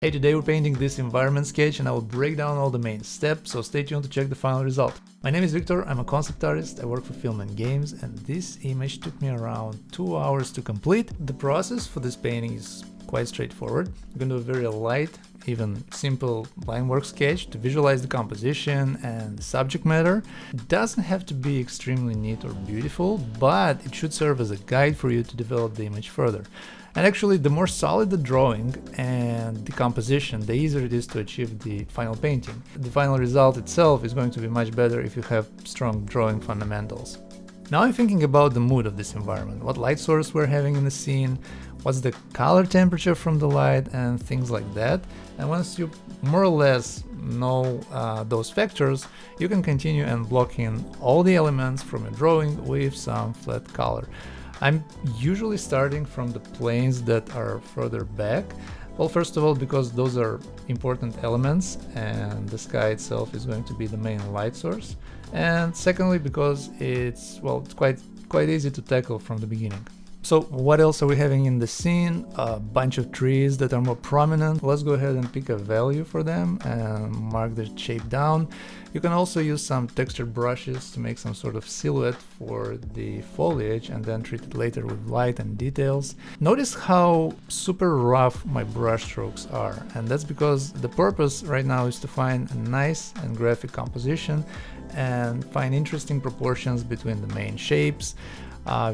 Hey, today we're painting this environment sketch and I will break down all the main steps, so stay tuned to check the final result. My name is Victor, I'm a concept artist, I work for film and games, and this image took me around 2 hours to complete. The process for this painting is quite straightforward. You can do a very light, even simple line work sketch to visualize the composition and subject matter. It doesn't have to be extremely neat or beautiful, but it should serve as a guide for you to develop the image further. And actually, the more solid the drawing and the composition, the easier it is to achieve the final painting. The final result itself is going to be much better if you have strong drawing fundamentals. Now I'm thinking about the mood of this environment, what light source we're having in the scene, what's the color temperature from the light, and things like that. And once you more or less know those factors, you can continue and block in all the elements from your drawing with some flat color. I'm usually starting from the planes that are further back. Well, first of all, because those are important elements and the sky itself is going to be the main light source. And secondly, because it's quite easy to tackle from the beginning. So what else are we having in the scene? A bunch of trees that are more prominent. Let's go ahead and pick a value for them and mark the shape down. You can also use some textured brushes to make some sort of silhouette for the foliage and then treat it later with light and details. Notice how super rough my brush strokes are, and that's because the purpose right now is to find a nice and graphic composition and find interesting proportions between the main shapes.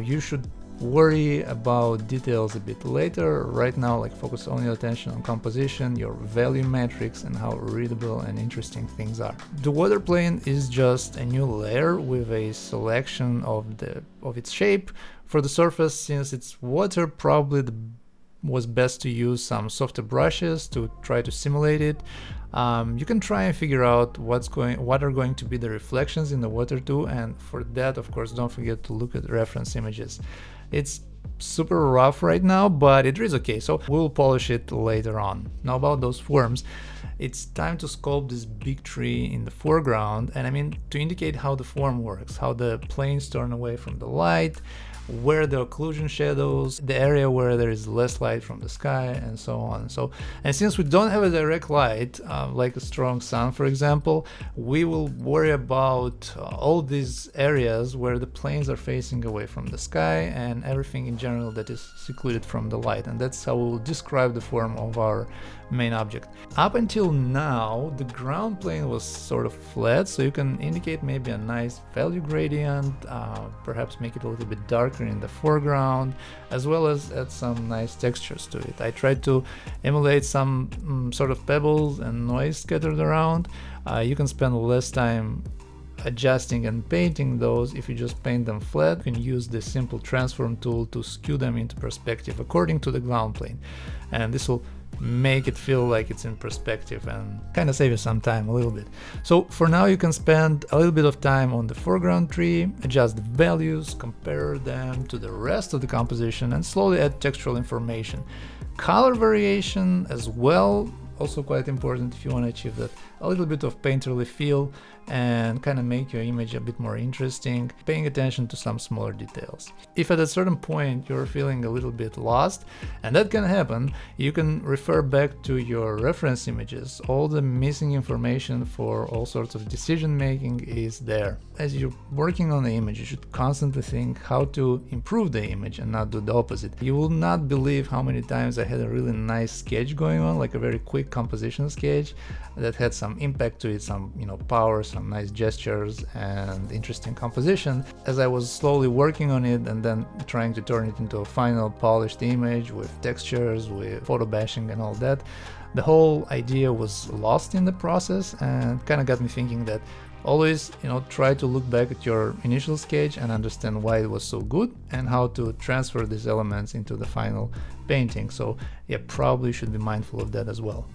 You should worry about details a bit later. Right now, focus all your attention on composition, your value matrix, and how readable and interesting things are. The water plane is just a new layer with a selection of its shape. For the surface, since it's water, probably was best to use some softer brushes to try to simulate it. You can try and figure out what are going to be the reflections in the water too, and for that, of course, don't forget to look at reference images. It's super rough right now, but it is okay, so we'll polish it later on. Now about those forms, it's time to sculpt this big tree in the foreground, and I mean to indicate how the form works, how the planes turn away from the light, where the occlusion shadows, the area where there is less light from the sky, and so on. And since we don't have a direct light, like a strong sun, for example, we will worry about all these areas where the planes are facing away from the sky and everything in general that is secluded from the light. And that's how we will describe the form of our main object. Up until now, the ground plane was sort of flat, so you can indicate maybe a nice value gradient, perhaps make it a little bit darker in the foreground, as well as add some nice textures to it. I tried to emulate some sort of pebbles and noise scattered around. You can spend less time adjusting and painting those if you just paint them flat. You can use the simple transform tool to skew them into perspective according to the ground plane, and this will make it feel like it's in perspective and kind of save you some time a little bit. So for now, you can spend a little bit of time on the foreground tree, adjust the values, compare them to the rest of the composition, and slowly add textural information. Color variation as well, also quite important if you want to achieve that a little bit of painterly feel and kind of make your image a bit more interesting, paying attention to some smaller details. If at a certain point you're feeling a little bit lost, and that can happen, you can refer back to your reference images. All the missing information for all sorts of decision making is there. As you're working on the image, you should constantly think how to improve the image and not do the opposite. You will not believe how many times I had a really nice sketch going on, like a very quick composition sketch that had some impact to it, some power, some nice gestures and interesting composition. As I was slowly working on it and then trying to turn it into a final polished image with textures, with photo bashing and all that, the whole idea was lost in the process, and kind of got me thinking that always try to look back at your initial sketch and understand why it was so good and how to transfer these elements into the final painting. So yeah, probably should be mindful of that as well.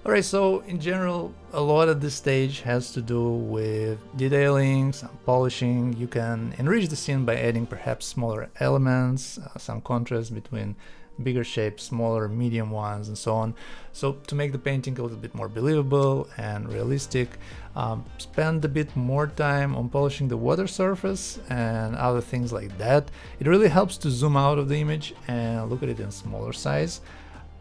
Alright, so in general, a lot of this stage has to do with detailing, some polishing. You can enrich the scene by adding perhaps smaller elements, some contrast between bigger shapes, smaller, medium ones, and so on. So to make the painting a little bit more believable and realistic, spend a bit more time on polishing the water surface and other things like that. It really helps to zoom out of the image and look at it in smaller size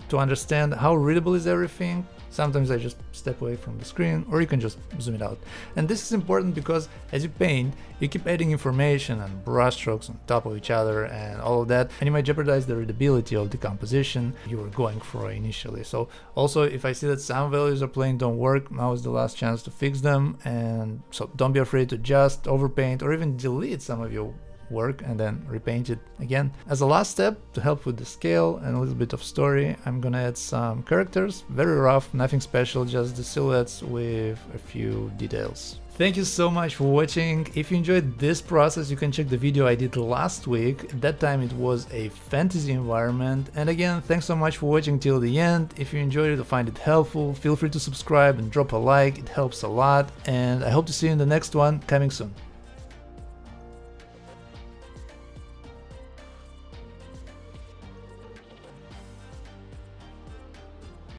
to understand how readable is everything. Sometimes I just step away from the screen, or you can just zoom it out. And this is important because as you paint, you keep adding information and brushstrokes on top of each other and all of that, and you might jeopardize the readability of the composition you were going for initially. So also, if I see that some values are plain don't work, now is the last chance to fix them. And so don't be afraid to just overpaint or even delete some of your work and then repaint it again. As a last step, to help with the scale and a little bit of story, I'm gonna add some characters, very rough, nothing special, just the silhouettes with a few details. Thank you so much for watching. If you enjoyed this process, you can check the video I did last week. At that time it was a fantasy environment. And again, thanks so much for watching till the end. If you enjoyed it or find it helpful, feel free to subscribe and drop a like, it helps a lot. And I hope to see you in the next one, coming soon.